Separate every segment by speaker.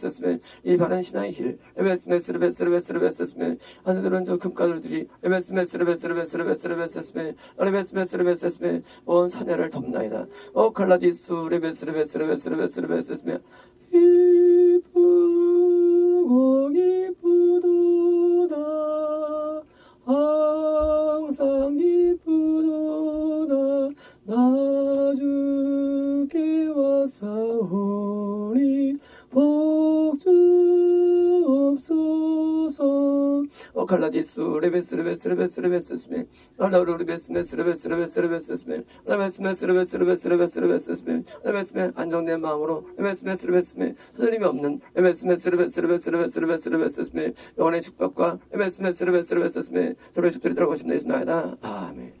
Speaker 1: 레베스메 이 바른 신앙의 길 레베스메스 레베스 레베스 레베스메 하늘들은 저 금가루들이 레베스메스 레베스 레베스 레베스 레베스메 레베스메스 레베스메 온 사내를 덮나이다. 칼라디스 레베스 레베스 레베스 레베스 레베스메 기쁘고 기쁘도다 항상 기쁘도다 나 주께 왔사오니 복주옵소서 칼라디스 레베스 레베스 레베스 레베스스메 알라우르 레베스 메스 레베스 레베스 레베스스메 레베스 메스 레베스 레베스 레베스 레베스스메 레베스메 안정된 마음으로 레베스 메스 레베스메 흔들림이 없는 레베스 메스 레베스 레베스 레베스 레베스 레베스스메 영원의 축복과 레베스 메스 레베스 레베스스메 저를 축복이 들어가고 싶나이다. 아멘.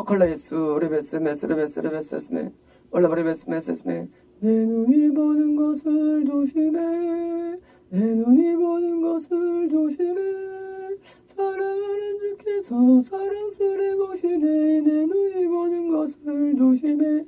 Speaker 1: 칼라디스 레베스 메스 레베스 레베스스메 올라버 레베스 메스스메 내 눈이 보는 것을 조심해 내 눈이 보는 것을 조심해 사랑하는 주께서 사랑스레 보시네 내 눈이 보는 것을 조심해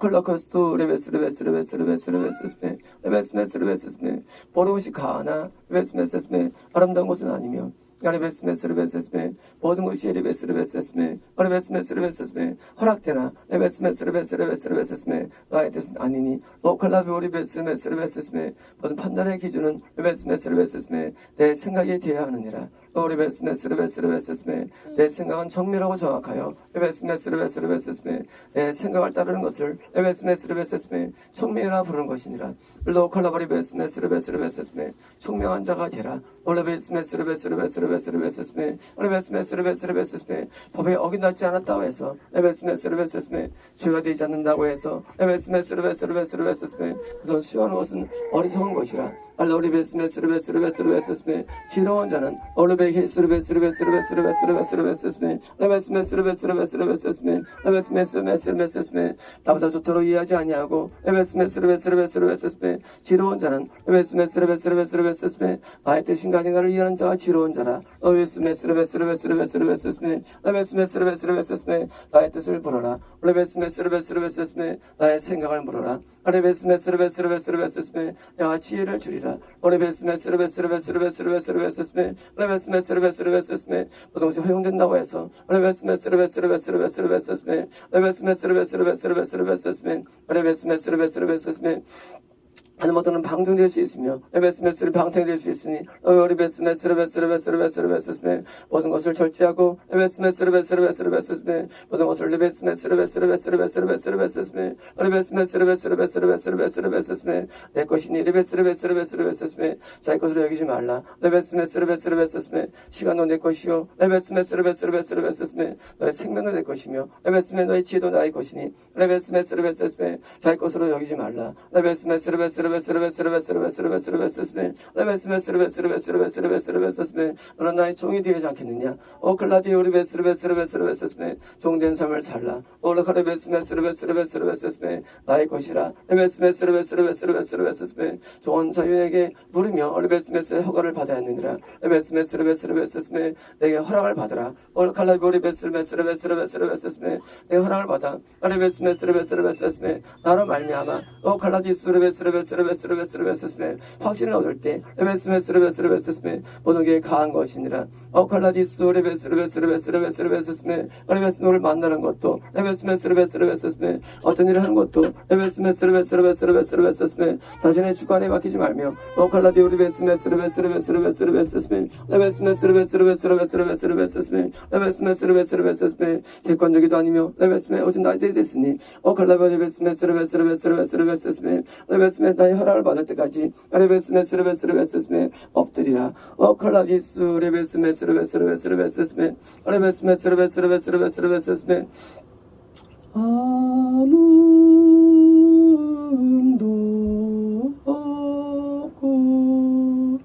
Speaker 1: 칼라커스트 레베스 레베스 레베스 레베스 레베스스메 레베스 메스 레베스스메 보는 것이 가하나 레베스 메스스메 아름다운 것은 아니며 레베스 메스 레베스스메 모든 것이 레베스 레베스스메 레베스 메스 레베스스메 허락되나 레베스 메스 레베스 레베스 레베스스메 나의 뜻은 아니니 칼라비오 레베스 메스 레베스스메 모든 판단의 기준은 레베스 메스 레베스스메 내 생각에 대해야 하느니라. 레베스 메스 레베스 레베스스메 내 생각은 정밀하고 정확하여 레베스 메스 레베스 레베스스메 내 생각을 따르는 것을 레베스 메스 레베스스메 총명이라 부르는 것이니라. 칼라바리 베스 메스 레베스 레베스스메 총명한 자가 되라. 레베스 메스 레베스 레베스 레베스 레베스스메 레베스 메스 레베스 레베스스메 법에 어긋나지 않았다고 해서 레베스 메스 레베스스메 죄가 되지 않는다고 해서 레베스 메스 레베스 레베스 레베스스메 그돈 수요하는 것은 어리석은 것이라. 알라우리베스 메스 레베스 레베스 레베스스메 지혜로운 자는 올레베히스 레베스 레베스 레베스 레베스 레베스 레베스스메 레베스 메스 레베스 레베스 레베스스메 레베스 메스 메스 메스스메 나보다 좋도록 이해하지 아니하고 레베스 메스 레베스 레베스 레베스스메 지혜로운 자는 레베스 메스 레베스 레베스 레베스스메 나의 뜻인가 아닌가를 이해하는 자가 지혜로운 자라. 레베스 메스 레베스 레베스 레베스 레베스스메 레베스 메스 레베스 레베스스메 나의 뜻을 물어라. 레베스 메스 레베스 레베스스메 나의 생각을 물어라. 레베스 메스 레베스 레베스 레베스스메 내가 지혜를 주리라. 레베스 메스 레베스 레베스 레베스 레베스 레베스스메 레베스 메스 레베스 레베스스메 모든 것이 허용된다고 해서 레베스 메스 레베스 레베스 레베스 레베스스메 레베스 메스 레베스 레베스 레베스 레베스스메 레베스 메스 레베스 레베스스메 하는 모든 방종될 수 있으며 레베스 메스를 방탕될 수 있으니 레베스 메스 레베스 레베스 레베스 레베스스메 모든 것을 절제하고 레베스 메스 레베스 레베스 레베스스메 모든 것을 레베스 메스 레베스 레베스 레베스 레베스 레베스스메 레베스 메스 레베스 레베스 레베스 레베스 레베스스메 내 것이니 레베스 레베스 레베스 레베스스메 자기 것으로 여기지 말라. 레베스 메스 레베스 레베스스메 시간도 내 것이요 레베스 메스 레베스 레베스 레베스스메 너의 생명도 내 것이며 레베스 메 너의 지혜도 나의 것이니 레베스 메스 레베스스메 자기 것으로 여기지 말라. 레베스 메스 레베스 레베스 레베스 레베스 레베스 레베스 레베스스메 레베스 메스 레베스 레베스 레베스 레베스 레베스스메 너는 나의 종이 되지 않겠느냐. 클라디오 레베스 레베스 레베스 레베스스메 종된 삶을 살라. 레베스 메스 레베스 레베스 레베스스메 나의 것이라. 레베스 메스 레베스 레베스 레베스 레베스스메 좋은 자유에게 물으며 레베스 메스의 허가를 받아야 하느니라. 레베스 메스 레베스 레베스스메 내게 허락을 받으라. 칼라비오 레베스 메스 레베스 레베스 레베스스메 내 허락을 받아. 레베스 메스 레베스 레베스스메 나로 말미암아 칼라디스 레베스 레베스 레베스 레베스 레베스스메 확신을 얻을 때 레베스 메스 레베스 레베스스메 모든 게 가한 것이니라. 칼라디스 레베스 레베스 레베스 레베스 레베스스메 레베스 너를 만나는 것도 레베스 메스 레베스 레베스스메 어떤 일을 하는 것도 레베스 메스 레베스 레베스 레베스 레베스스메 자신의 주관에 맡기지 말며 칼라디오 레베스 메스 레베스 레베스 레베스 레베스스메 레베스 메스 레베스 레베스 레베스 레베스 레베스스메 레베스 메스 레베스 레베스스메 객관적이도 아니며 레베스 메 오직 나의 뜻이 있으니 칼라비오 레베스 메스 레베스 레베스 레베스 레베스스메 레베스 메 나의 허락을 받을 때까지 레베스 메스 레베스 레베스스메 엎드리라. 칼라디스 레베스 메스 레베스 레베스 레베스스메 레베스 메스 레베스 레베스 레베스 레베스스메 아무도 없고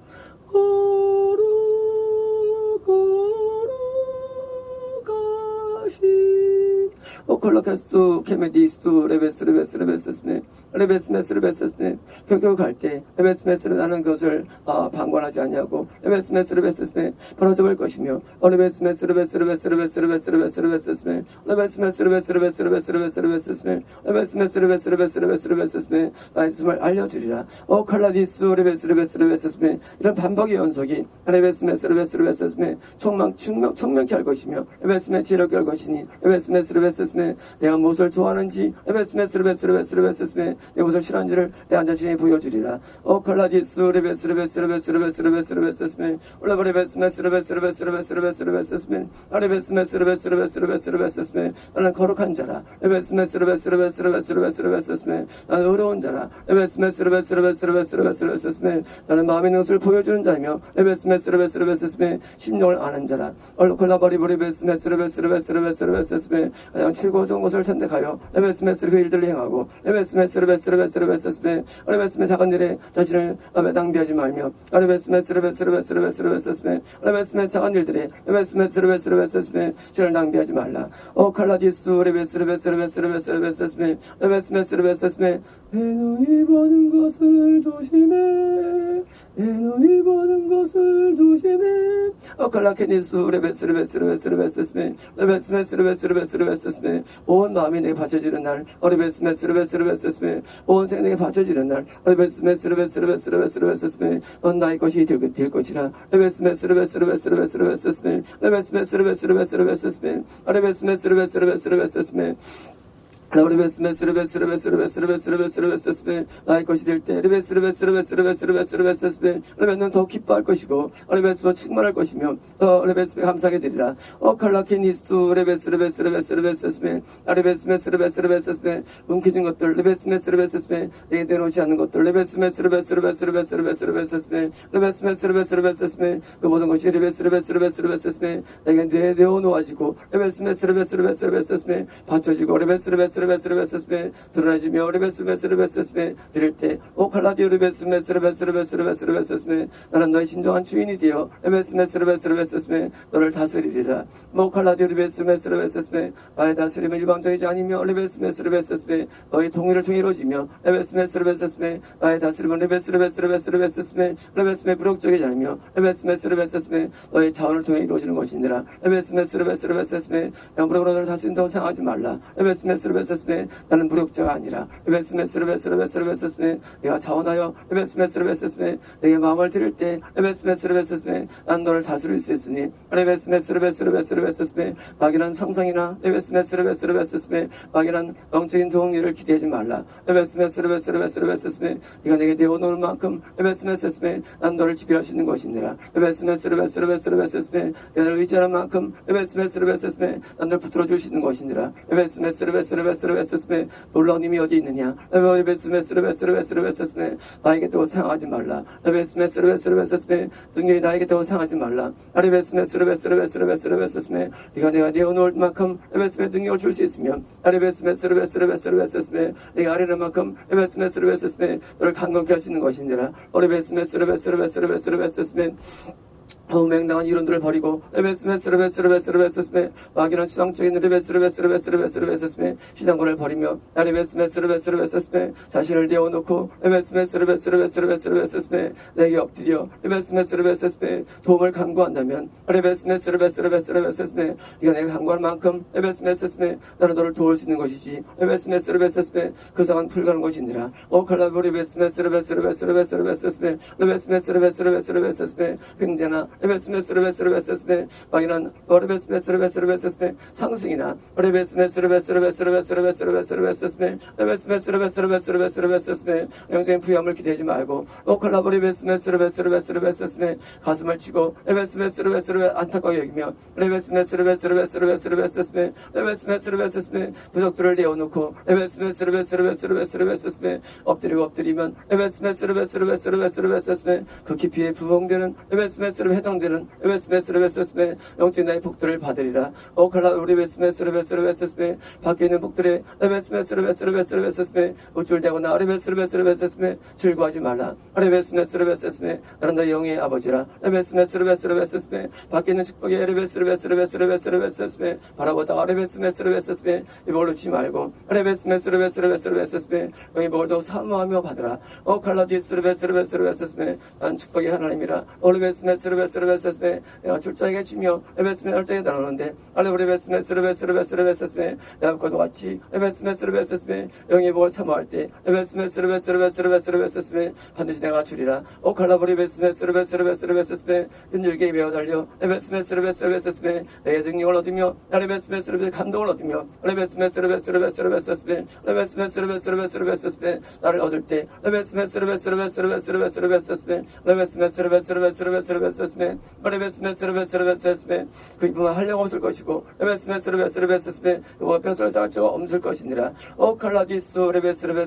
Speaker 1: 가신 콜라카스 케메디스 레베스 레베스 레베스스메 레베스 메스 레베스스메 교교 갈 때 레베스 메스를 나는 것을 방관하지 아니하고 레베스 메스 레베스스메 벌어져볼 것이며 레베스 메스 레베스 레베스 레베스 레베스 레베스 레베스스메 레베스 메스 레베스 레베스 레베스 레베스 레베스스메 레베스 메스 레베스 레베스 레베스 레베스스메 나의 뜻을 알려주리라. 칼라디스 레베스 레베스 레베스스메 이런 반복의 연속이 레베스 메스 레베스 레베스스메 청명케 할 것이며 레베스 메 지혜롭게 할 것이니 레베스 메스 레베스스메 내가 무엇을 좋아하는지 레베스 메스 레베스 레베스 레베스스메 내 무엇을 싫어한지를 내 안전신이 보여주리라. 오 칼라디스 레베스 레베스 레베스 레베스 레베스 레베스 스메 올라버레베스 메스 레베스 레베스 레베스 레베스 레베스 스메 아레베스 메스 레베스 레베스 레베스 레베스 스메 나는 거룩한 자라. 레베스 메스 레베스 레베스 레베스 레베스 레베스 스메 나는 의로운 자라. 레베스 메스 레베스 레베스 레베스 레베스 레베스 스메 나는 마음의 능수를 보여주는 자이며 레베스 메스 레베스 레베스 스메 심령을 아는 자라. 얼콜라버리버리 베스 메스 레베스 레베스 레베스 레베스 스메 가장 최고 좋은 것을 선택하여 레베스 메스 그 일들을 행하고 레베스 메스 레베스 레베스 레베스 스메 레베스 메 작은 일에 자신을 낭비하지 말며 레베스 메스 레베스 레베스 레베스 레베스 스메 레베스 메 작은 일들에 레베스 메스 레베스 레베스 스메 시를 낭비하지 말라. 오 칼라디스 레베스 레베스 레베스 레베스 레베스 스메 레베스 메스 레베스 스메 내 눈이 보는 것을 조심해 내 눈이 보는 것을 조심해 오 칼라케니스 레베스 레베스 레베스 레베스 스메 레베스 메스 레베스 레베스 레베스 스메 온 마음이 내게 바쳐지는 날 레베스 메스 레베스 레베스 스메 온 생이 내게 바쳐지는 날 레베스 메스 레베스 레베스 레베스 레베스 스메 넌 나의 것이 될 것이라. 레베스 메스 레베스 레베스 레베스 레베스 스메 레베스 메스 레베스 레베스 레베스 스메 레베스 메스 레베스 레베스 레베스 스메 레베스 메스 레베스 레베스 레베스 레베스 레베스 레베스 스페 나의 것이 될 때 레베스 레베스 레베스 레베스 레베스 레베스 스페 레베스는 더 기뻐할 것이고 레베스도 충만할 것이며 레베스 감사하게 되리라. 칼라케니스 레베스 레베스 레베스 레베스 스페 레베스 메스 레베스 레베스 스페 움켜진 것들 레베스 메스 레베스 스페 내게 내놓지 않는 것들 레베스 메스 레베스 레베스 레베스 레베스 레베스 스페 레베스 메스 레베스 레베스 스페 그 모든 것이 레베스 레베스 레베스 레베스 스페 내게 내어놓아지고 레베스 메스 레베스 레베스 레베스 스페 받쳐지고 레베스 레베스 레베스 레베스 스페 드러나지며 레베스 메스 레베스 스페 드릴 때 오 칼라디오 레베스 메스 레베스 레베스 레베스 레베스 스페 나는 너의 진정한 주인이 되어 레베스 메스 레베스 레베스 스페 너를 다스리리라. 오 칼라디오 레베스 메스 레베스 스페 나의 다스림은 일방적이지 아니며 레베스 메스 레베스 스페 너의 통일을 통해 이루어지며 레베스 메스 레베스 스페 나의 다스림은 레베스 레베스 레베스 레베스 스페 레베스 메 불혹적이지 않으며 레베스 메스 레베스 스페 너의 자원을 통해 이루어지는 것이니라. 레베스 메스 레베스 레베스 스페 양부력으로 너를 다스린다고 생각하지 말라. 레베스 메스 레베스 스페 나는 무력자가 아니라 레베스 메스 레베스 레베스 레베스 스페 내가 자원하여 레베스 메스 레베스 스페 내게 마음을 드릴 때 레베스 메스 레베스 스페 난 너를 다스릴 수 있으니 레베스 메스 레베스 레베스 레베스 스페 막연한 상상이나 레베스 메스 레베스 레베스 스페 막연한 영적인 좋은 일을 기대하지 말라. 레베스 메스 레베스 레베스 레베스 스페 네가 내게 내어놓을 만큼 레베스 메스 스페 난 너를 지배할 수 있는 것이니라. 레베스 메스 레베스 레베스 레베스 스페 내가 너를 의지하는 만큼 레베스 메스 레베스 스페 난 너를 붙들어 줄 수 있는 것이니라. 레베스 메스 레베스 레베스 레베스 스페 놀라운 힘이 어디 있느냐. 레베스 메스 레베스 레베스 레베스 스페 나에게 또 상하지 말라. 레베스 메스 레베스 레베스 스페 능력이 나에게 또 상하지 말라. 레베스 메스 레베스 레베스 레베스 레베스 스페 네가 내가 내어놓을 만큼 레베스 메 능력을 줄 수 있으면 레베스 메스 레베스 레베스 레베스 스페 내가 아뢰는 만큼 레베스 메스 레베스 스페 너를 강건케 할 수 있는 것이니라. 레베스 메스 레베스 레베스 레베스 레베스 스페 맹당한 이론들을 버리고 레베스 메스 레베스 레베스 레베스 스페 막연한 추상적인 레베스 레베스 레베스 레베스 레베스 스페 신앙관을 버리며 레베스 메스 레베스 레베스 스페 자신을 내어놓고 레베스 메스 레베스 레베스 레베스 레베스 스페 내게 엎드려 레베스 메스 레베스 스페 도움을 간구한다면 레베스 메스 레베스 레베스 레베스 스페 네가 내가 간구할 만큼 레베스 메스 스페 나는 너를 도울 수 있는 것이지. 레베스 메스 레베스 스페 그 상황은 불가능한 것이니라. 오 칼라보 레베스 메스 레베스 레베스 레베스 레베스 스페 레베스 메스 레베스 레베스 레베스 스페 횡재나 레베스 메스 레베스 레베스 스페 막연한 레베스 메스 레베스 레베스 스페 상승이나 레베스 메스 레베스 레베스 레베스 레베스 레베스 레베스 스페 레베스 메스 레베스 레베스 레베스 레베스 스페 영적인 부여함을 기대하지 말고 오칼라보 레베스 메스 레베스 레베스 레베스 스페 가슴을 치고 레베스 메스 레베스 레베스 안타까워 여기며 레베스 메스 레베스 레베스 레베스 레베스 스페 레베스 메스 레베스 스페 부족들을 내어놓고 레베스 메스 레베스 레베스 레베스 레베스 스페 엎드리면 레베스 메스 레베스 레베스 레베스 레베스 스페 그 깊이에 부응되는 레베스 메스를 해당되는 레베스 메스 레베스 스페 영적인 나의 복들을 받으리라. 오칼라 레베스 메스 레베스 레베스 스페 밖에 있는 복들의 레베스 메스 레베스 레베스 레베스 스페 우쭐대거나 레베스 레베스 레베스 스페 즐거워하지 말라. 레베스 메스 레베스 스페 나는 너의 영의 아버지라. 레베스 메스 레베스 레베스 스페 밖에 있는 축복의 레베스 레베스 레베스 레베스 레베스 스페 바라보다가 레베스 메스 레베스 스페 입을 놓지 말고 레베스 메스 레베스 레베스 레베스 스페 영의 복을 더 사모하며 받으라. 오칼라 디스 레베스 레베스 레베스 스페 난 축복의 하나님이라. 레베스 메스 레베스 레베스메 내가 출장에 치며 레베스메 날짜에 나누는데 레베스메 스레베스메 야곱과도 같이 레베스메 영의 복을 사모할 때 레베스메 반드시 내가 주리라. 오칼라브리 베스메 은줄기에 매어 달려 레베스메 내게 능력을 얻으며 레베스메 감동을 얻으며 레베스메 나를 얻을 때 레베스메 그 이쁨은 한량 없을 것이고 레베스메 벼슬 쌓을 자가 없을 것이니라. 오칼라디스 레베스메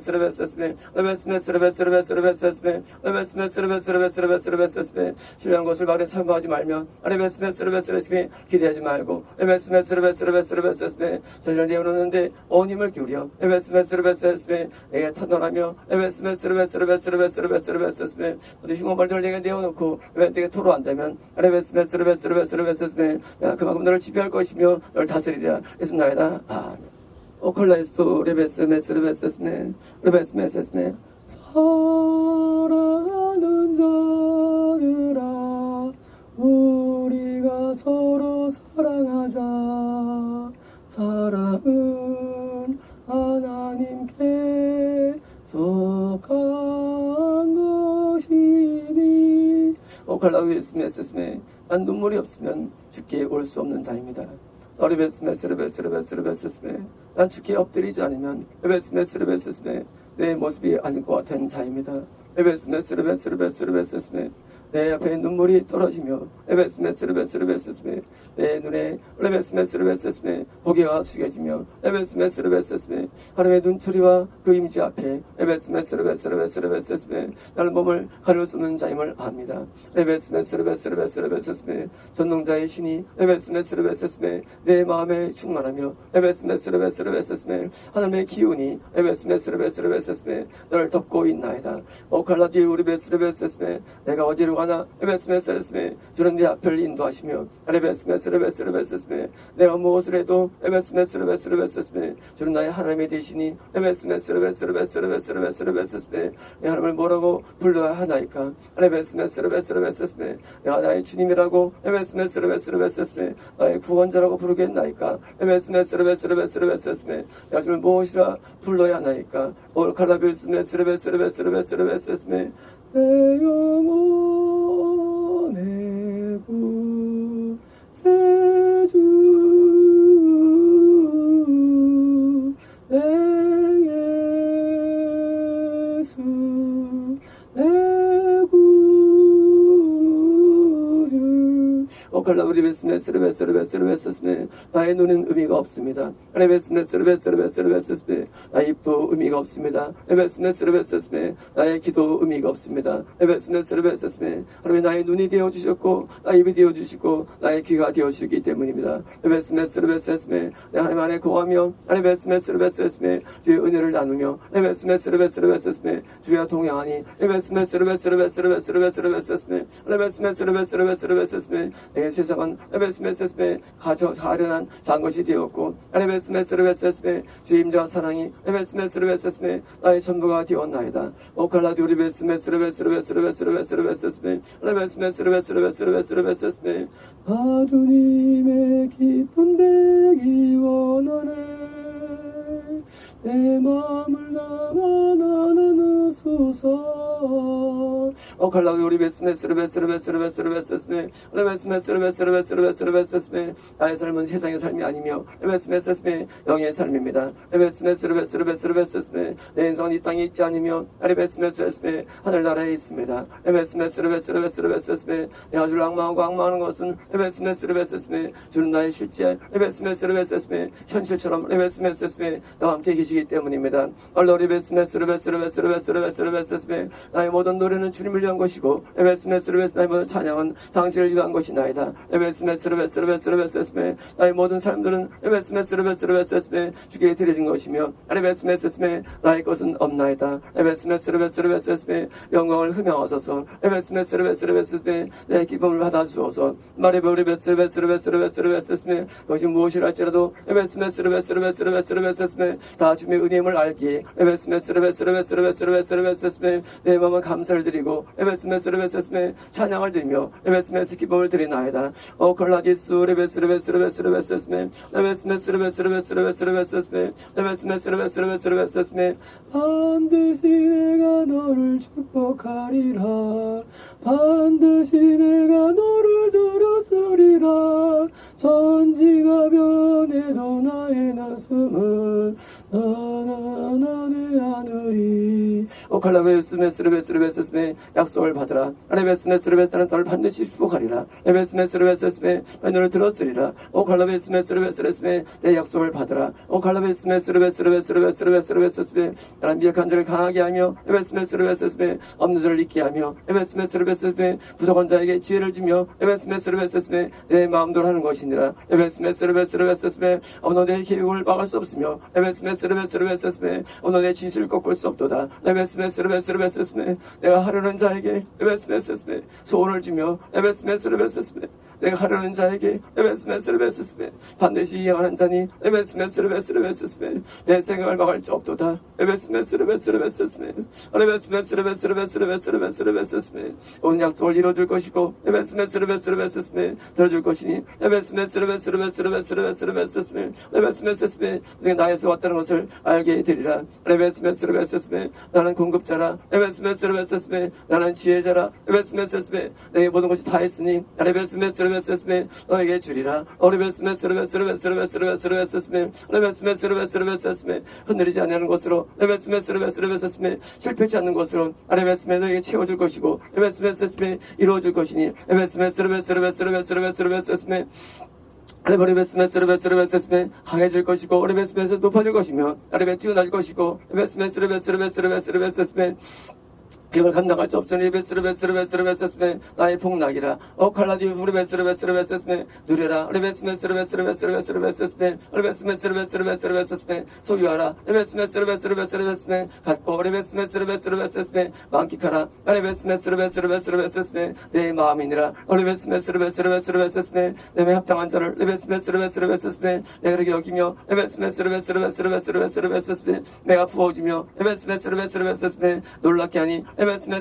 Speaker 1: 신뢰한 것을 말에 사모하지 말며 레베스메 기대하지 말고 레베스메 자신을 내어놓는데 온 힘을 기울여 레베스메 내게 탄원하며 레베스메 모두 흉어벌들을 내게 내어놓고 내게 토로한다면 레베스메 내가 그만큼 너를 지배할 것이며 너를 다스리리라. 예수 나이다. 아멘. 오컬라이스토 레베스메 사랑하는 자들아 우리가 서로 사랑하자. 사랑은 하나님께 속한 것이니. 오칼라위스메 난 눈물이 없으면 주께 올 수 없는 자입니다. 레베스메 난 주께 엎드리지 않으면 레베스메 내 모습이 아닌 것 같은 자입니다. 레베스메 내 앞에 눈물이 떨어지며 레베스메 내 눈에 레베스메 고개가 숙여지며 레베스메 하나님의 눈초리와 그 임재 앞에 레베스메 나를 몸을 가릴 수 없는 자임을 압니다. 레베스메 전능자의 신이 레베스메 내 마음에 충만하며 레베스메 하나님의 기운이 레베스메 너를 덮고 있나이다. 오칼라디 우리베스메 내가 어디로 가나 레베스메 주는 내 앞을 인도하시며 레베스메 내가 무엇을 해도 레베스메 주는 나의 하나님의 대신이 레베스메 내 하나님을 뭐라고 불러야 하나이까. 레베스메 내가 나의 주님이라고 레베스메 나의 구원자라고 부르겠나이까. 레베스메 내가 주를 무엇이라 불러야 하나이까. 올칼라베스메 내 영혼의 구세주 내 예수 내 구주. 오칼라브리베스메 나의 눈은 의미가 없습니다. 레베스메 나의 입도 의미가 없습니다. 레베스메 나의 기도 의미가 없습니다. 레베스메 하나님 나의 눈이 되어주셨고 나의 입이 되어주시고 나의 귀가 되어주시기 때문입니다. 레베스메 내 하나님 안에 거하며 레베스메 주의 은혜를 나누며 레베스메 주와 동행하니 레베스메 내 세상은 레베스메 가련한 작은 것이 되었고 레베스메 주의 임재와 사랑이 레베스메 나의 전부가 되었나이다. 오칼라디 우리베스메 레베스메 주님의 기쁨 되기 원하네. 내 마음을 나누소서. 오칼라디 우리베스메 레베스메 나의 삶은 세상의 삶이 아니며 레베스메 영의 삶입니다. 레베스메 내 인생은 이 땅에 있지 않으며 레베스메 하늘나라에 있습니다. 레베스메 내가 주를 악마하는 것은 레베스메 주는 나의 실제 레베스메 현실처럼 레베스메 나와 함께 계시기 때문입니다. 레베스메 나의 모든 노래는 주님을 위한 것이고 레베스메 나의 모든 찬양은 당신을 위한 것이나이다. 레베스메 나의 모든 사람들은 레베스메 주께 드려진 것이며 레베스메 나의 것은 없나이다. 레베스메 영광을 흠양하소서. 레베스메 내 기쁨을 받아주소서. 마레베 레베스메 그것이 무엇이라 할지라도 레베스메 다 주님의 은혜임을 알기에 내 마음은 감사를 드리고 찬양을 드리며 기쁨을 드리나이다. 오 콜라디스 반드시 내가 너를 축복하리라. 반드시 내가 너를 들었으리라. 천지가 변해도 나의 나성은 나나나네 하늘이. 오칼라베스메스르베스르베스메 약속을 받으라. 레베스메스르베스는 너를 반드시 축복하리라. 레베스메스르베스메 너를 들었으리라. 오칼라베스메스르베스르베스메 내 약속을 받으라. 오칼라베스메스르베스르베스르베스르베스메 나는 미약한 자를 강하게 하며 레베스메스르베스메 없는 자를 있게 하며 레베스메스르베스메 부족한 자에게 지혜를 주며 레베스메스르베스메 내 마음대로 하는 것이니라. 레베스메스르베스르베스메 어느 내 계획을 막을 수 없으며 레베스메스르베스르베스메 어느 내 진실을 꺾을 수 없도다. 레베스메스르베스르베스메 내가 하려는 자에게 레베스메스르베스메 소원을 주며 레베스메스르베스메 내가 하려는 자에게 레베스메스르베스메 반드시 이행하는 자니 레베스메스르베스메 내 생각을 막을 수 없도다. 레베스메스르베스메 레베스메스르베스메 온 약속을 이뤄줄 것이고 레베스메스르베스메 들어줄 것이니 레베스메스르베스메 내가 나에서 왔다는 것을 알게 되리라. 레베스메스르베스메 나는 공급자라. 레베스메스르베스메 나는 지혜자라. 레베스메스메 내게 모든 것이 다 했으니 레베스메스르베스메 너에게 주리라. 레베스메스르베스메 흔들리지 않는 것으로 레베스메스르베스메 실패치 않는 것으로 레베스메 너에게 채워줄 것이고 레베스메스메 이루어줄 것이니 레베스메스메 레베스메스메 강해질 것이고 레베스메스 높아질 것이며 레베 뛰어날 것이고 레베스메스메 이걸 감당할 수 없으니 레베스메 나의 복락이라. 오칼라디우 레베스메 누려라. 레베스메 소유하라. 레베스메 갖고 레베스메 만끽하라. 레베스메 내 마음이니라. 레베스메 내 합당한 자를 레베스메 내가 그렇게 여기며 레베스메 내가 부어주며 레베스메 놀랍게 하니 레베스메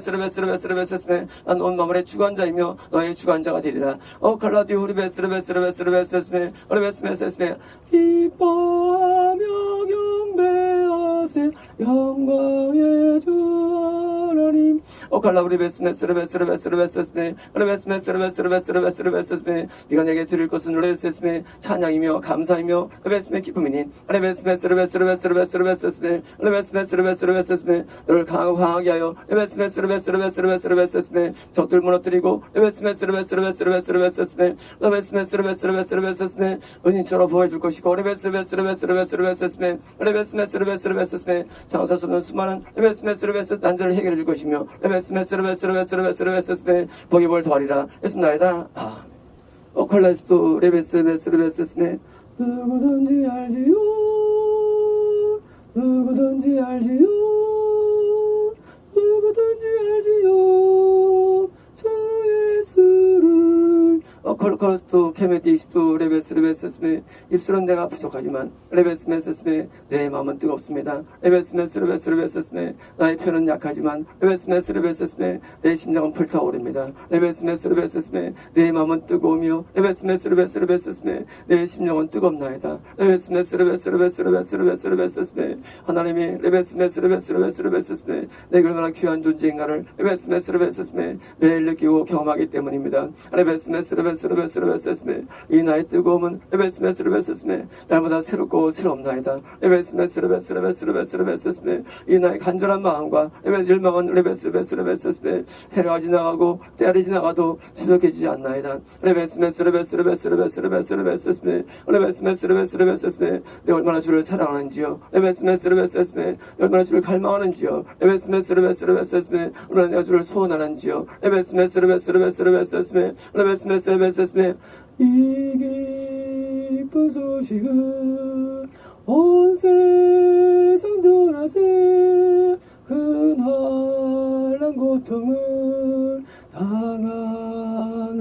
Speaker 1: 난 온 마음의 주관자이며 너의 주관자가 되리라. 오칼라디우 레베스메 기뻐하며 경배하세 영광의 주 하나님. 오칼라우리 레베스메 네가 내게 드릴 것은 레베스메 찬양이며 감사이며 레베스메 기쁨이니 레베스메 너를 강하게 하여 레베스메 적들 무너뜨리고 레베스메 은인처럼 보여줄 것이고 레베스메 장사 수 없는 수많은 레베스메 난제를 해결해 줄 것이며 레베스메 복의 더하리라. 예수나이다. 오칼라스도 레베스메 누구든지 알지요 누구든지 알지요 주 예수를 콜코스토 케메디스토 레베스메 입술은 내가 부족하지만 레베스메 내 마음은 뜨겁습니다. 레베스메 나의 표는 약하지만 레베스메 내 심장은 불타오릅니다. 레베스메 내 마음은 뜨거우며 레베스메 내 심령은 뜨겁나이다. 레베스메 하나님이 레베스메 내게 얼마나 귀한 존재인가를 레베스메 매일 느끼고 경험하기 때문입니다. 레베스메 이 나의 뜨거움은 레베스메 날마다 새롭고 새롭나이다. 레베스메 이 나의 간절한 마음과 열망은 레베스메 해가 지나가고 때가 지나가도 추적해지지 않나이다. 레베스메 내가 얼마나 주를 사랑하는지요. 레베스메 얼마나 주를 갈망하는지요. 레베스메 얼마나 내가 주를 소원하는지요. 레베스메 이 기쁜 소식은 온 세상 전하세 큰 환난 고통을 당하는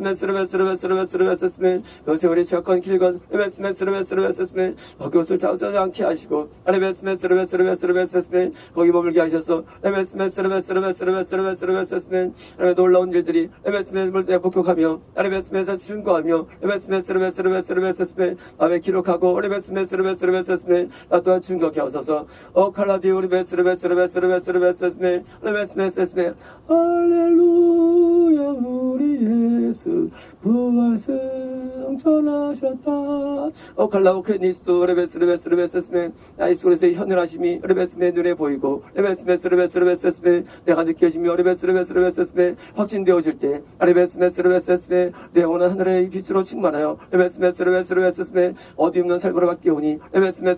Speaker 1: 레베스메스메스메스메스메스메스메 그 세월이 지역건 길건 레베스메스메스메스메 그것을 자우지 않게 하시고 레베스메스메스메스메스메 거기 머물게 하셔서 레베스메스메스메스메스메스메스메 놀라운 일들이 레베스메스를 복격하며 레베스메스 증거하며 레베스메스메스메스메스메 마음에 기록하고 레베스메스메스메스메 나 또한 증거케 하소서 칼라디오 레베스메스메스메스메스메 레베스메스메 할렐루야 우리 예수 부활 승천하셨다 칼라오케니스토 레베스메스메 나이스 그리스도의 현현하심이 레베스메 눈에 보이고 레베스메 내가 느껴지며 레베스메 확진되어질 때 레베스메 내 영혼은 하늘의 빛으로 충만하여 레베스메 어디 없는 삶으로 바뀌오니 레베스메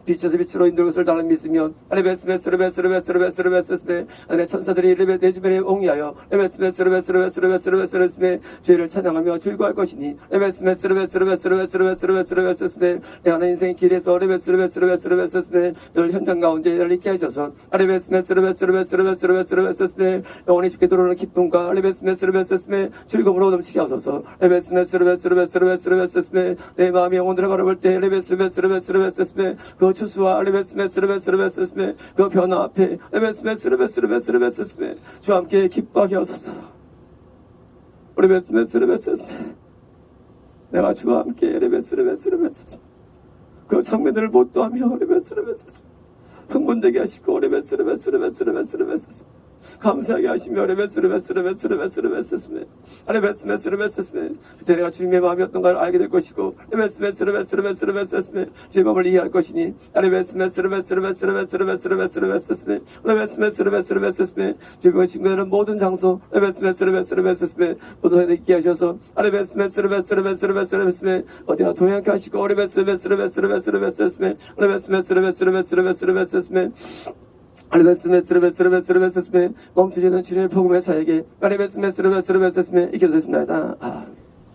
Speaker 1: 빛에서 빛으로 인도할 것을 나는 믿으며 레베스메 하늘의 천사들이 내 주변에 옹이하여 레베스메 죄를 찬양하며 즐거워할 것이니 레베스메 내 하나님 인생의 길에서 레베스메 늘 현장 가운데 열리게 하셔서 레베스메 영원히 죽게 들어오는 기쁨과 레베스메 즐거움으로 넘치게 하소서 레베스메 내 마음이 영혼들을 바라볼 때 레베스메 그 추수와 레베스메 그 변화 앞에 레베스메 주와 함께 기뻐하게 하소서 레베스메 내가 주와 함께 레베스메 그 장면들을 못도하며 레베스메 흥분되게 하시고 레베스레베스레베스레베스레베스레베스 감사하게 하시며 레베스레베스레베스레베스레베스레베스 레베스레베스레베스레베스 그때 내가 주님의 마음이 어떤가를 알게 될 것이고 레베스레베스레베스레베스레베스 주의 마음을 이해할 것이니 레베스레베스레베스레베스레베스레베스레베스 레베스레베스레베스레베스레베스 주의 친구들은 모든 장소 레베스레베스레베스레베스 모두 있게 하셔서 레베스레베스레베스레베스레베스 어디나 동행하게 하시고 레베스레베스레베스레베스레베스 레베스레베스레베스레베스레베스 알베스메스르베스르베스르베스르베 멈추지는 주님의 복음의 사역에 알베스메스르베스르베스르베 익혀졌습니다.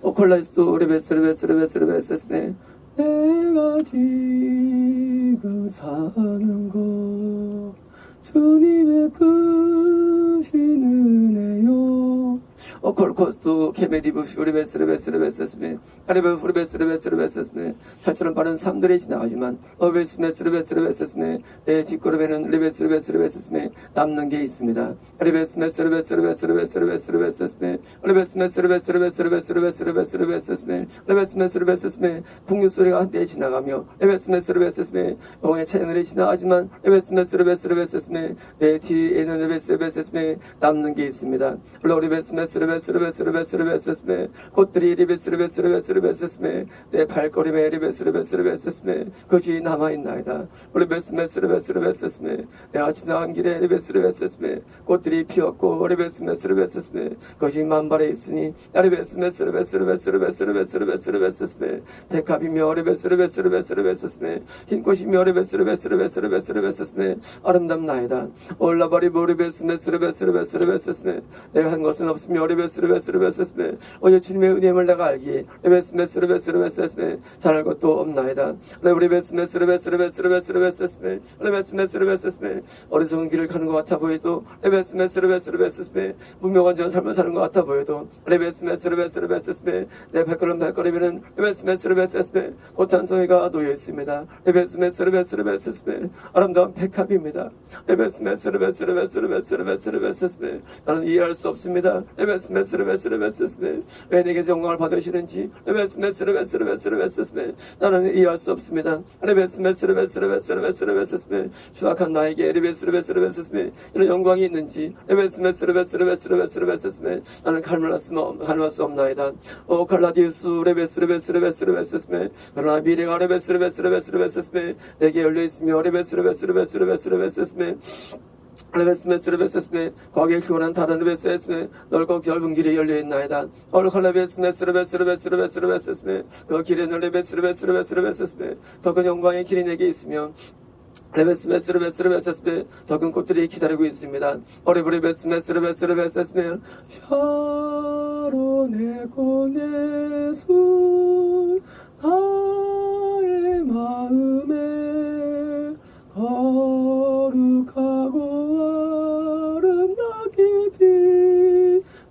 Speaker 1: 오콜라이스도 레베스르베스르베스르베스르베 내가 지금 사는 곳 주님의 크신 은혜요 오콜코스도 케메디부시 우리베스르베스르베스르베 아레베스르베스르베스르베스르베 살처럼 빠른 삶들이 지나가지만 어베스메스르베스르베스르베 내 뒷걸음에는 레베스르베스르베스르베 남는 게 있습니다. 레베스메스르베스르베스르베스르베스르베 레베스메스르베스르베스르베스르베스르베스르베 레베스메스르베스르베 풍류 소리가 한때 지나가며 레베스메스르베스르베 영의 채널이 지나가지만 레베스메스르베스르베스르베 내 뒤에는 레베스메스르베스르베 남는 게 있습니다. 리베스메스르베스르베스르베스르베스르베스르베 꽃들이 리베스르베스르베스르베스르베 내 발걸음에 리베스르베스르베스르베 그것이 남아있나이다. 리베스메스르베스르베스르베 내가 지나간 길에 리베스르베스르베 꽃들이 피었고 리베스메스르베스르베 그것이 만발에 있으니 리베스메스르베스르베스르베스르베스르베스르베스르베 백합이며 리베스르베스르베스르베스르베 흰꽃이며 리베스르베스르베스르베스르베스르베 아름답나이다. 올라버리고 리베스메스르베스르베스르베스르베 내가 한 것은 없으며 레베스르베스르베스르베 오직 주님의 은혜임을 내가 알기에 레베스메스르베스르베스르베 잘할 것도 없나이다. 레베스메스르베스르베스르베스르베스르베 레베스메스르베스르베 어리석은 길을 가는 것 같아 보여도 레베스메스르베스르베스르베 무명한 삶을 사는 것 같아 보여도 레베스메스르베스르베스르베 내 발걸음에는 레베스메스르베스르베 꽃한 송이가 놓여 있습니다. 레베스메스르베스르베스르베 아름다운 백합입니다. 레베스메스르베스르베스르베스르베스르베 나는 이해할 수 없습니다. 레베스메스르베스르베스르베 왜 내게서 영광을 받으시는지 레베스메스르베스르베스르베스르베 나는 이해할 수 없습니다. 레베스메스르베스르베스르베스르베 추악한 나에게 레베스르베스르베스르베 이런 영광이 있는지 레베스메스르베스르베스르베스르베 나는 갈망할 수 없나이다. 오 칼라디우스 레베스르베스르베스르베스르베 그러나 미래가 레베스르베스르베스르베스르베 내게 열려있으며 레베스르베스르베스르베스르베스르베 레베스메스르베스메 과거의 피곤한 다른 레베스메 넓고 넓은 길이 열려있나이다. 얼컬레베스메스르베스르베스르베스르베스메 그 길에는 레베스르베스르베스르베스메 더 큰 영광의 길이 내게 있으며 레베스메스르베스르베스메 더 큰 꽃들이 기다리고 있습니다. 어리브리베스메스르베스르베스메 샤론의 꽃의 수 나의 마음에 거룩하고 아름답게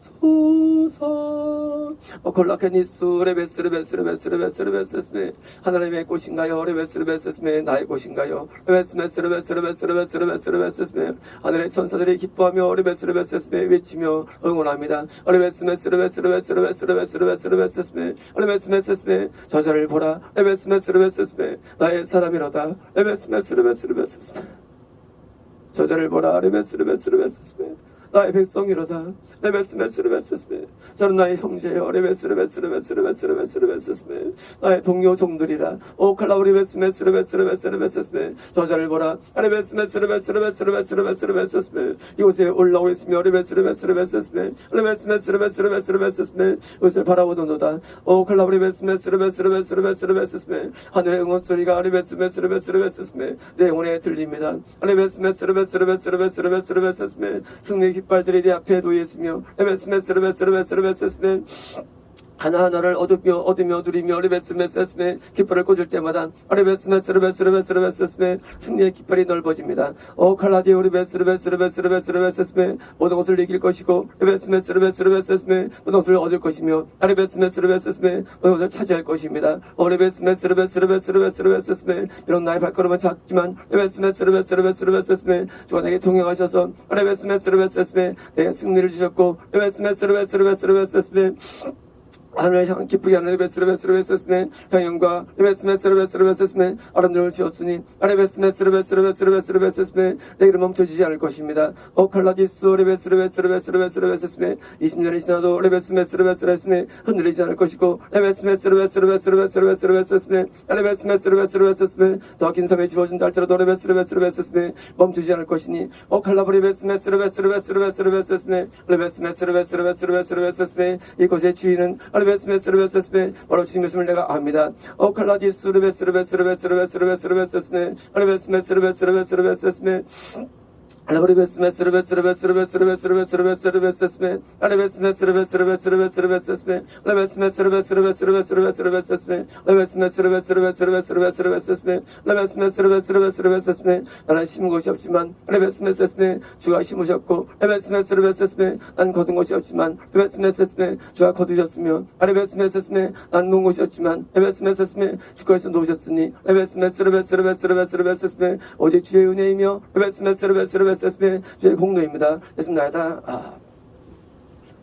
Speaker 1: 비소서 콜라케니스 레베스르베스르베스르베스르베스르베스메 하나님의 꽃인가요? 레베스르베스메 나의 꽃인가요? 레베스메스르베스르베스르베스르베스메 하늘의 천사들이 기뻐하며 레베스르베스메 외치며 응원합니다. 레베스메스르베스르베스르베스르베스르베스메 레베스메스메 저자를 보라. 레베스메스르베스메 나의 사람이로다. 레베스메스르베스르베스메 저자를 보라. 레베스르베스르베스메 나의 백성이로다. 레베스메스르베스메 저는 나의 형제여. 레베스르베스르베스르베스르베스르베스메 나의 동료 종들이라. 오 칼라우리베스메스르베스르베스르베스메 저자를 보라. 레베스메스르베스르베스르베스르베스르베스메 이곳에 올라오고 있으며 레베스르베스르베스르베스메 레베스메스르베스르베스르베스르베스메 이곳을 바라보는도다. 오 칼라우리베스메스르베스르베스르베스르베스메 하늘의 응원소리가 레베스메스르베스르베스메 내 영혼에 들립니다. 레베스메스르베스르베스르베스르베스르베스메 승리의 깃발들이 내 앞에 놓여 있으며 레베스메스르베스르베스르베스르베스메 하나하나를 얻으며 누리며 레베스메스메 깃발을 꽂을 때마다 레베스메스르베스르베스르베스르베스메 승리의 깃발이 넓어집니다. 오 칼라디오 레베스르베스르베스르베스르베스메 모든 것을 이길 것이고 레베스메스르베스르베스메 모든 것을 얻을 것이며 레베스메스르베스메 모든 것을 차지할 것입니다. 오 레베스메스르베스르베스르베스르베스메 비록 나의 발걸음은 작지만 레베스메스르베스르베스르베스르베스메 주가 내게 동행하셔서 레베스메스르베스메 내게 승리를 주셨고 레베스메스르베스르베스르베스메 하늘을 향 기쁘게 하는 레베스레베스레베스레베스레 향연과 레베스메스레베스레베스레베스레 아름다움을 지었으니 레베스메스레베스레베스레베스레베스레베스레 내 길은 멈춰지지 않을 것입니다. 오칼라디스 레베스레베스레베스레베스레베스레 20년이 지나도 레베스메스레베스레베스레 흔들리지 않을 것이고 레베스메스레베스레베스레베스레베스레베스레 레베스메스레베스레베스레베스레 더 긴 삶이 주어진다 할지라도 레베스레베스레베스레베스레 멈추지 않을 것이니 오칼라브리베스메스레베스레베스레베스레베스레 레베스메스레베스레베스레베스레베스레 이곳의 주인은 레베스메스레베스레베스레 바로 주님 것임을 내가 압니다. 오칼라디스 레베스레베스레베스레베스레베스레베스레 레베스메스레베스레베스레베스레베스레 레베스메스레베스레베스레베스레베스레베스레베스레베스레베스레베스레 레베스메스레베스레베스레베스레베스레베스레 레베스메스레베스레베스레베스레베스레베스레 레베스메스레베스레베스레베스레베스레베스레 레베스메스레베스레베스레베스레베스레 나는 심은 것이 없지만 레베스메스레베스레 주가 심으셨고 레베스메스레베스레베스레 난 거둔 것이 없지만 레베스메스레베스레 주가 거두셨으며 레베스메스레베스레 난 놓은 것이 없지만 레베스메스레베스레 주께서 놓으셨으니 레베스메스레베스레베스레베스레베스레 오직 주의 은혜이며 레베스메스레베스레베스레베스레 주의 공로입니다. 예수나이다.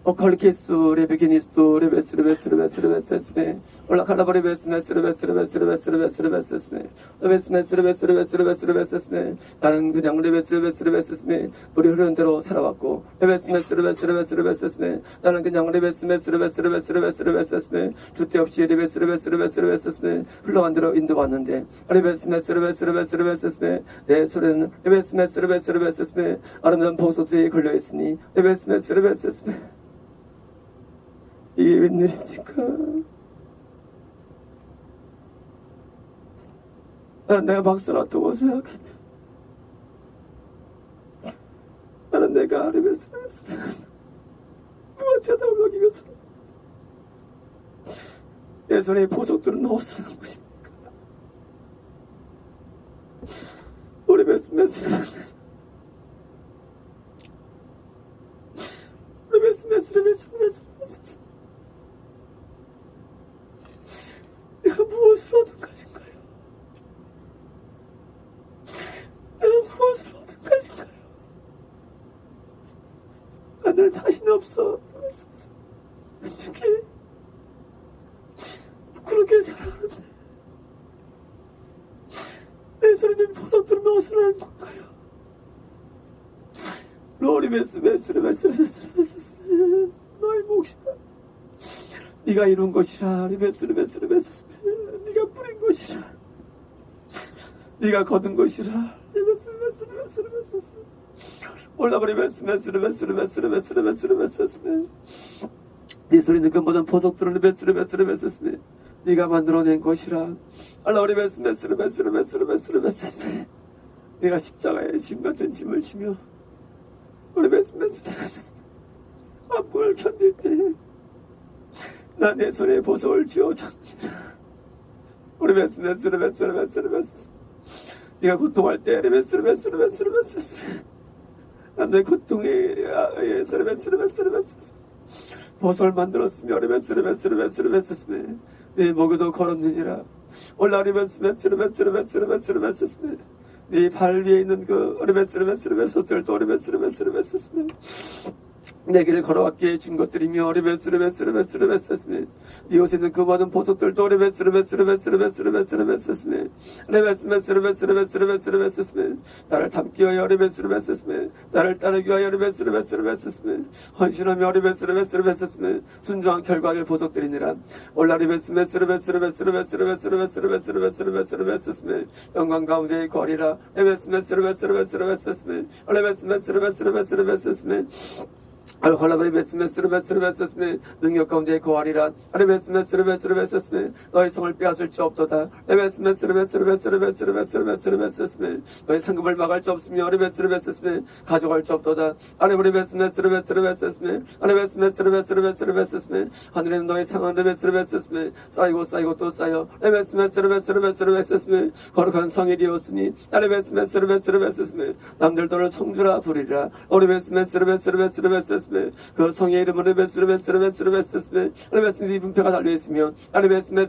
Speaker 1: 오컬리케스 레베케니스토 레베스레베스레베스레베스레베스레 올라칼라버레베스메스레베스레베스레베스레베스레베스레 레베스메스레베스레베스레베스레베스레 나는 그냥 레베스레베스레베스레 물이 흐르는 대로 살아왔고 레베스메스레베스레베스레베스레 나는 그냥 레베스메스레베스레베스레베스레베스레 주대 없이 레베스레베스레베스레베스레 흘러간 대로 인도받는데 레베스메스레베스레베스레베스레 내 손에는 레베스메스레베스레베스레 아름다운 보석들이 걸려있으니 레베스메스레베스레 이게 웬일입니까? 나는 내가 박살났다고 생각해. 나는 내가 레베스레베스 무엇이라도 여기면서 내 손에 보석들은 넣어쓰는 것입니까? 우리 레베스레베스 내가 무엇을 얻은 것인가요? 내가 무엇을 얻은 것인가요? 늘 자신이 없어. 주께 부끄럽게 살아가는데 내 손에 있는 보석들을 넣어서 하는 건가요? 로리베스메스레베스레베스레베스레베스 너의 몫이라 네가 이룬 것이라 리베스레베스레베스레 네가 뿌린 것이라 네가 거둔 것이라 리베스레베스레베스레베스 올라버리베스메스레베스레베스레베스레베스레베스레베스 네 소리 듣는 모든 보석들을 리베스레베스레베스레 네가 만들어낸 것이라 알라버리베스메스레베스레베스레베스레베스 네가 십자가에 짐같은 짐을 지며 우리 베스메스 아픔을 견딜 때 나 내 손에 보석을 쥐어 잡느니라 우리 베스메스 네가 고통할 때 레베스레베스레베스레베스 난 내 고통에 의해서 레베스레베스레베스 보석을 만들었으며 레베스레베스레베스레베스 네 목에도 걸었느니라 올라 레베스메스레베스레베스레베스레베스 네 발 위에 있는 그 레베스레베스레베스들도 레베스레베스레베스 내 길을 걸어왔기에 준 것들이며 레베스레베스레베스레베스 네 옷에 있는 그 모든 보석들도 레베스레베스레베스레베스레베스 레베스메스레베스레베스레베스 나를 닮기 위하여 레베스레베스 나를 따르기 위하여 레베스레베스레베스 헌신하며 레베스레베스레베스 순종한 결과를 보석들이니라 올라 레베스메스레베스레베스레베스레베스레베스레베스 영광 가운데의 거리라 레베스메스레베스레베스레베스 레베스메스레베스레베스레베스 알콜라베스메스르베스르베스메 능력 가운데 거하리라 레베스메스르베스르베스메 너의 성을 빼앗을 자 없도다 레베스메스르베스르베스르베스르베스메 너의 상급을 막을 자 없으며 레베스르베스메 가져갈 자 없도다 레베스메스르베스르베스메 레베스메스르베스르베스메 하늘에는 너의 상한 레베스르베스메 쌓이고 또 쌓여 레베스메스르베스르베스메 거룩한 성이 되었으니 레베스메스르베스르베스메 남들 너를 성주라 부리라 레베스메스르베스르베스메 레베스메 그 성의 이름은 레베스메 레베스메 분표가 달려있으며 레베스메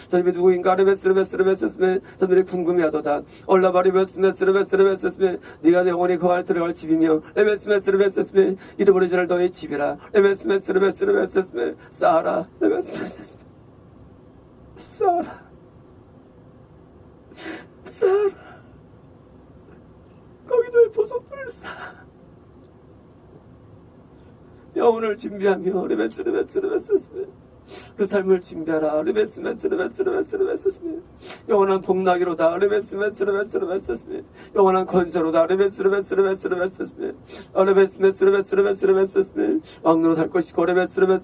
Speaker 1: 저님이 누구인가 레베스메 저들이 궁금해하도다 올라바 레베스메 네가 내 영혼이 거할 들어갈 집이며 레베스메 잃어버린 자를 너의 집이라 레베스메 쌓아라 레베스메 쌓아라 거기 너의 보석들을 쌓아 영혼을 준비하며 레베스 그 삶을 준비하라 레베스메 영원한 복나기로다 레베스메 영원한 건설로다 레베스메 왕노로 살 것이고 레베스메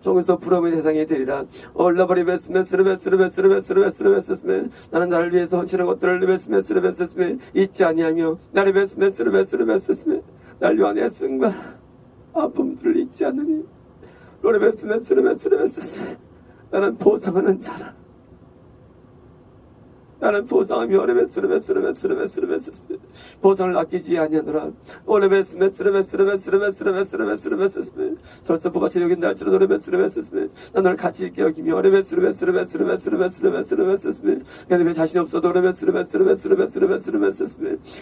Speaker 1: 종에서 부러움의 대상이 되리라 올라버리베스메 나는 나를 위해서 헌신한 것들을 레베스메 잊지 아니하며 나 레베스메 날 위한 애씀과 아픔들을 잊지 않으니 로레베스메 나는 보상하는 자라 나는 보상하며 레베스메 보상을 아끼지 아니하노라 오레베스메 절서부가 지력인 날지라도 레베스메 난 너를 가치 있게 여기며 레베스메 내 자신이 없어도 레베스메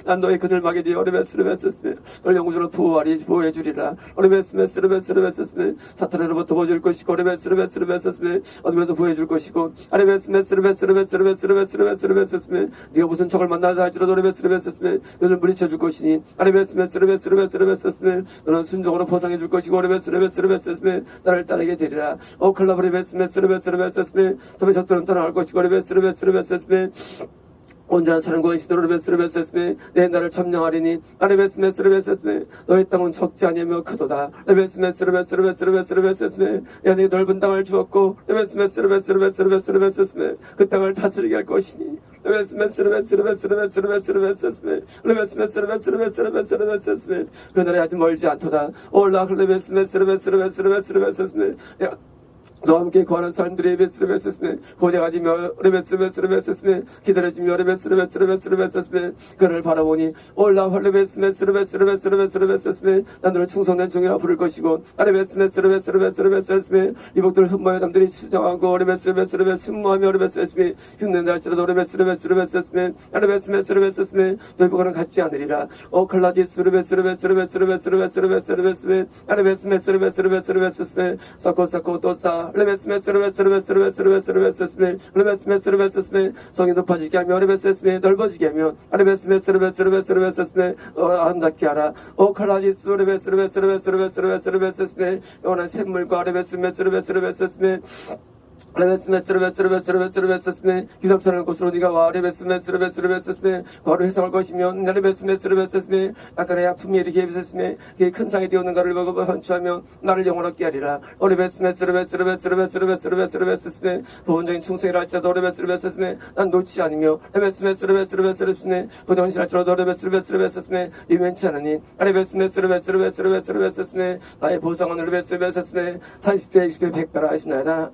Speaker 1: 난 너의 그늘막이 되어 레베스메 널 영구적으로 보호해주리라 레베스메 사탄으로부터 보호해줄 것이고 레베스메 어둠에서 보호해줄 것이고 레베스메 네가 무슨 적을 만나다 할지라도 레베스메 너를 물리쳐줄 것이니 레베스메 너는 순종으로 보상해줄 것이고 레베스메 나를 따르게 되리라 오클라브 레베스메 섬의 적들은 떠나갈 것이고 레베스메 온전한 사랑과 시도를 레베스메 내 나를 점령하리니 레베스메 너의 땅은 적지 아니하며 크도다 레베스메 야 네가 넓은 땅을 주었고 레베스메 그 땅을 다스리게 할 것이니 레베스메 그날이 아직 멀지 않도다 올라 레베스메 너와 함께 거하는 사람들이 레베스메 고대가지며 레베스메 기다려지며 레베스메 그를 바라보니 올라 레베스메 난 너를 충성된 종이라 부를 것이고 레베스메 이복들 흠모의 남들이 수정하고 레베스메 순모하며 레베스메 흉내낸다 할지라도 레베스메 너희 보고는 같지 않으리라 오 칼라디스 레베스메 사코 또사 레베스메 성이 높아지게 하며 레베스메 넓어지게 하며 레베스메 아름답게 하라 오 칼라디스 레베스메 영원한 샘물과 레베스메 기섭사는 곳으로 네가 와 레베스메 거를 해석할 것이며 레베스메 약간의 아픔이 이렇게 레베스메 큰 상이 되었는가를 보고 헌추하며 나를 영원하게 하리라 레베스메 부분적인 충성이라 할지라도 레베스메 난 놓치지 않으며 레베스메 부정신을 할지라도 레베스메 이면치 않으니 레베스메 나의 보상은 레베스메 30배 20배 100배라 하십나이다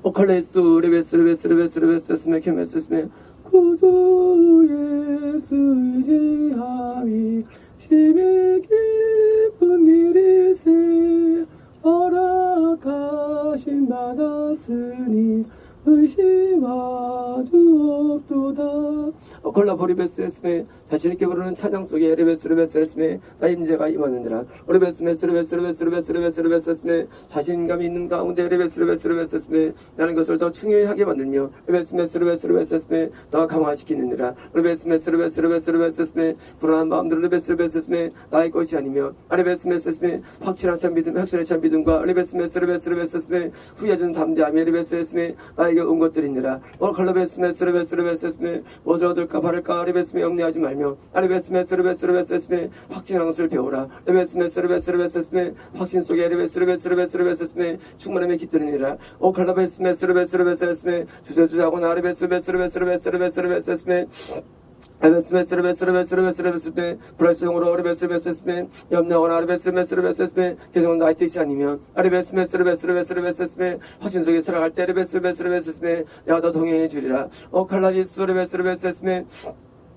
Speaker 1: 오칼레스 레베스메 케메스메 구주 예수 의지함이 심히 기쁜 일일세 허락하심 받았으니 의심하주 없도다 콜라보리베스메 자신있게 부르는 찬양 속에 레베스메 나 임재가 임하는지라 레베스메 자신감이 있는 가운데 레베스메 나는 것을 더 충효하게 만들며 레베스메 더 강화시키느니라 레베스메 불안한 마음들을 레베스메 나의 것이 아니며 레베스메 확실한 참 믿음과 레베스메 후회하는 담대함이 레베스메 나에게 온 것들이니라 칼라베스메 무엇을 얻을까 바랄까 레베스메 염려하지 말며 레베스메 확신하는 것을 배우라 레베스메 확신 속에 레베스메 충만함에 깃드느니라 칼라베스메 주저주저하고 나 레베스메 브라이스용으로 레베스메 염려하거나 레베스메 계속은 나의 뜻이 아니면 레베스메 확신 속에 살아갈 때 레베스메 내가 더 동행해 주리라 칼라디스 레베스메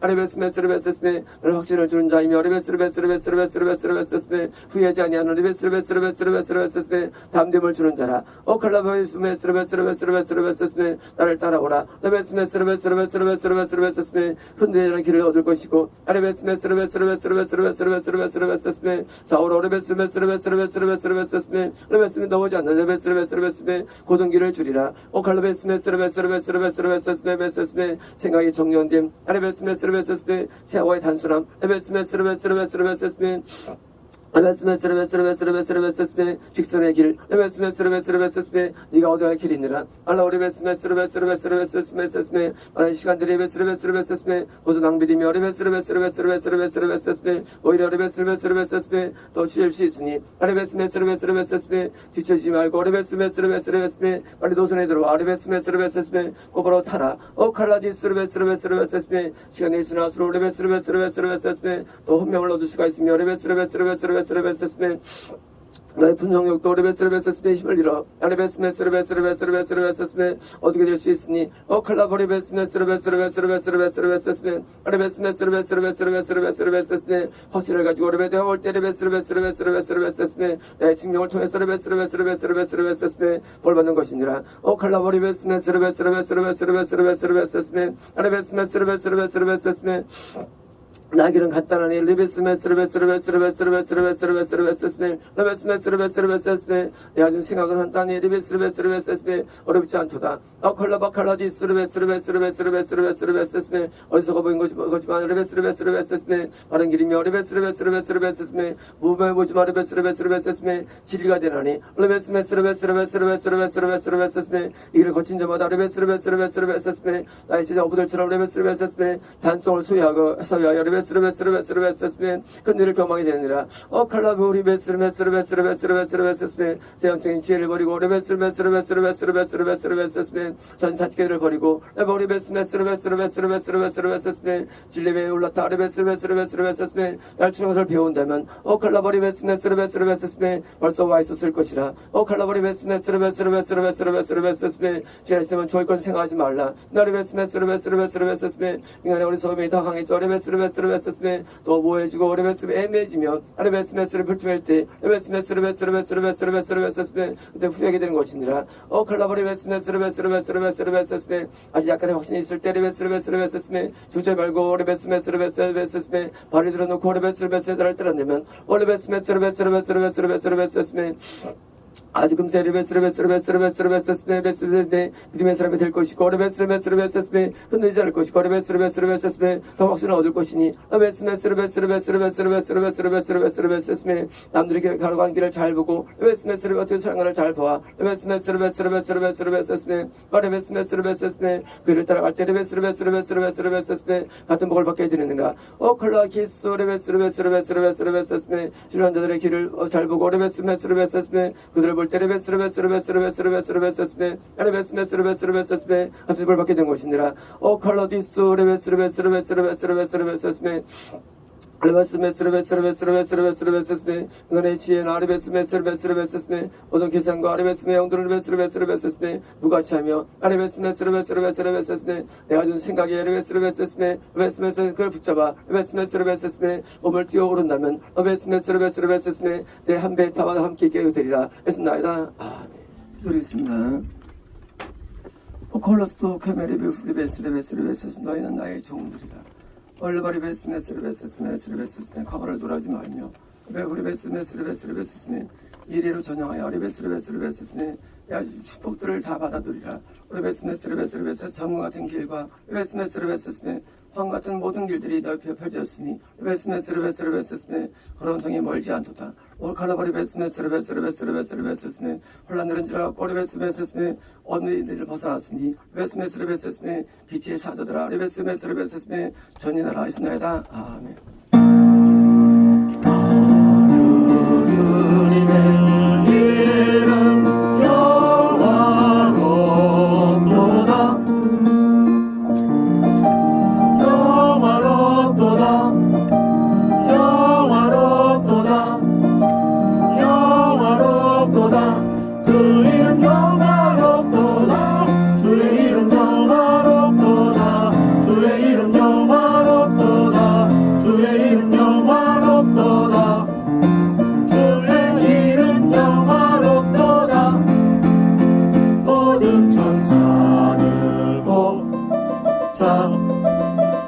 Speaker 1: 아레베스메스르베스메 나를 확신을 주는 자이며 아레베스르베스르베스르베스르베스르베스르베스메 후회하지 아니하는 아레베스르베스르베스르베스르베스르베스메 담됨을 주는 자라 오칼라베스메스르베스르베스르베스르베스메 나를 따라오라 아레베스메스르베스르베스르베스르베스르베스메 흔들리지 않은 길을 얻을 것이고 아레베스메스르베스르베스르베스르베스르베스르베스메 좌우로 아레베스메스르베스르베스르베스르베스메 아레베스메 넘어지 않는 아레베스르베스르베스메 고든 길을 주리라 오칼라베스메스르베스르베스르베스르베스르베스메 생각이 정연됨 아레베스메스르베스르베 세와의 단순함 아레베스메스르베스르베스르베스르베스메 아레베스메스르베스르베스르베스르베스메 직선의 길 아레베스메스르베스르베스르베스메 네가 얻어야 할 길이 있느라 알라오레베스메스르베스르베스르베스르베스메 많은 시간들이 베스르베스르베스르베 모두 낭비되며 아레베스르베스르베스르베스르베스르베스메 오히려 아레베스르베스르베스르베 더 취할 수 있으니 아레베스메스르베스르베스르베 뒤처지지 말고 아레베스메스르베스르베스르베 빨리 노선에 들어와 아레베스메스르베스르베 곧바로 타라 칼라디스르베스르베스르베스르베 시간이 지날수록 아레베스르베스르베스르베스르베 또 혼명을 얻을 수가 있으며 아레베스르베스르베스르베스르베 너의 분성욕도 오레베스르베스스메 힘을 잃어 아레베스메스르베스르베스르베스르베스르베스메 어떻게 될 수 있으니 칼라버리베스메스르베스르베스르베스르베스르베스메 아레베스메스르베스르베스르베스르베스르베스메 확신을 가지고 오레베데올 때레베스르베스르베스르베스르베스르베스메 내 증명을 통해서 레베스르베스르베스르베스르베스르베스메 벌받는 것이니라 칼라버리베스메스르베스르베스르베스르베스르베스메 아레베스메스르베스르베스르베스르베스메 나길은 간단하니 리베스메스르베스르베스르베스르베스르베스르베스메 레베스메스르베스르베스메 내가 준 생각은 간단히 리베스르베스르베스메 어렵지 않도다 컬라바칼라디스르베스르베스르베스르베스르베스르베스메 어디서 보인 거지만 리베스르베스르베스메 바른 길이며 리베스르베스르베스르베스메 무범해 보지만 리베스르베스르베스메 진리가 되나니 리베스메스르베스르베스르베스르베스르베스메 이 길을 거친 자마다 리베스르베스르베스르베스메 나의 제자 어부들처럼 리베스르베스메 단성을 수여하고 해서야 베스르베스르베스르베스르베스르베스르베 근들을 경험하게 되느니라 칼라브리 베스르베스르베스르베스르베스르베스르베스르베 제형적인 지혜를 버리고 베스르베스르베스르베스르베스르베스르베스르베 전사티계를 버리고 레버리 베스르베스르베스르베스르베스르베스르베 진리배에 올랐다 베스르베스르베스르베스르베스르베 날추는 것을 배운다면 칼라버리 베스르베스르베스르베스르베 벌써 와 있었을 것이라 칼라버리 베스르베스르베스르베스르베스르베스르베 지혜를 좋을 건 생각하지 말라 나리 베스르베스르베스르베스르베스르베 인간의 어리석음이 더 강해져 베스르베스르베스르베스르베 또 모해지고 레베스르베 애매해지면 레베스메스를 불투할 때 레베스메스르베스르베스르베스르베스르베스르베 그때 후회하게 되는 것이니라 칼라버리 베스메스르베스르베스르베스르베스르베 아직 약간의 확신이 있을 때 레베스르베스르베스르베 주저 말고 레베스메스르베스르베스르베 발을 들어놓고 레베스르베스르를 때려내면 레베스메스르베스르베스르베스르베스르베스르베 아주 금세 레베스르베스르베스르베스르베스르베스르베 믿음의 사람이 될 것이고 레베스르베스르베스르베 흔들리지 않을 것이고 레베스르베스르베스르베 더 확신을 얻을 것이니 레베스메스르베스르베스르베스르베스르베스르베스르베스르베 남들이 가는 길을 잘 보고 레베스메스르베 어떻게 사랑하는 잘 보아 레베스메스르베스르베스르베스르베스르베 레베스메스르베스르베 그를 따라갈 때 레베스르베스르베스르베스르베스르베 같은 복을 받게 되는가 칼라키스 레베스르베스르베스르베스르베스르베 신뢰한 자들의 길을 잘 보고 레베스메스르베스르베 그들을 볼 때 레베스르베스르베스르베스르베스르베스르베스르베 레베스메스르베스르베스르베 같은 복을 받게 된 것이니라 칼라디스 레베스르베스르베스르베스르베스르베스르베 레베스메스르베스르베스르베스르베스르베스르베 인간의 지혜는 아레베스메스르베스르베스르베 모든 계산과 아레베스메 영들을 레베스르베스르베스르베 무가치하며 아레베스메스르베스르베스르베스르베 내가 준 생각에 레베스르베스르베 레베스메스르 그걸 붙잡아 레베스메스르베스르베 몸을 뛰어오른다면 레베스메스르베스르베스르베 내 한 배 타와 함께 있게 되리라 했습니다. 아멘. 기도하겠습니다. 콜로스도 케메리비 후리베스 너희는 나의 종들이라. 얼바리베스 메스르베스 과거를 돌아오지 말며 후리베스 이리로 전향하여 리베스 야 축복들을 다 받아들이라. 리베스 전문 같은 길과 리베스 황 같은 모든 길들이 넓혀 펼쳐졌으니 리베스 그런 성이 멀지 않도다. 올칼라바리 베스메스 혼란들은지라 꼬리베스 어느니를 벗어났으니 리베스 빛의 사자들아 리베스 전인하라 있습니다. 아멘. 주님의 이름 영화롭도다 그 이름 영화롭도다 주의 이름 영화롭도다 주의 이름 영화롭도다 주의 이름 영화롭도다 주의 이름 영화롭도다 모든 천사들 보자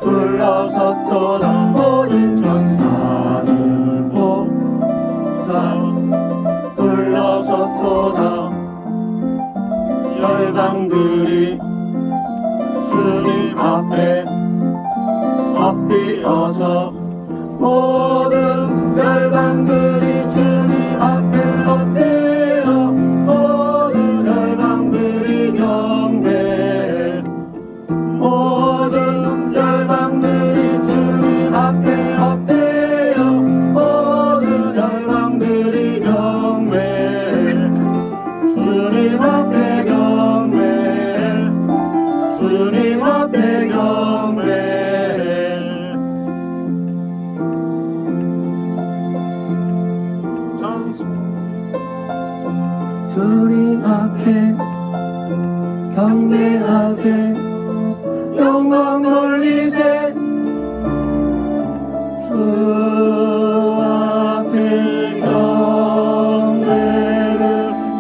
Speaker 1: 둘러섰도다 모든 천사들 보자 둘러섰도다 열방들이 주님 앞에 엎드려서 모든 열방들이 주님 앞에 엎드려 모든 열방들이 경배해 모든 열방들이 주님 앞에 엎드려 모든 열방들이 경배해 주님 앞에 경배해 주님 앞에 경배해 주님 앞에 경배하세 영광 돌리세 주 앞에 경배를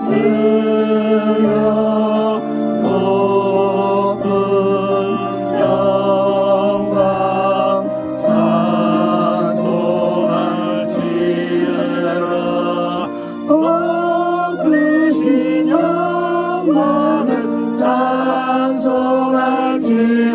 Speaker 1: 드려 높은 영광 찬송할지어다 크신 영광을 찬송할지어다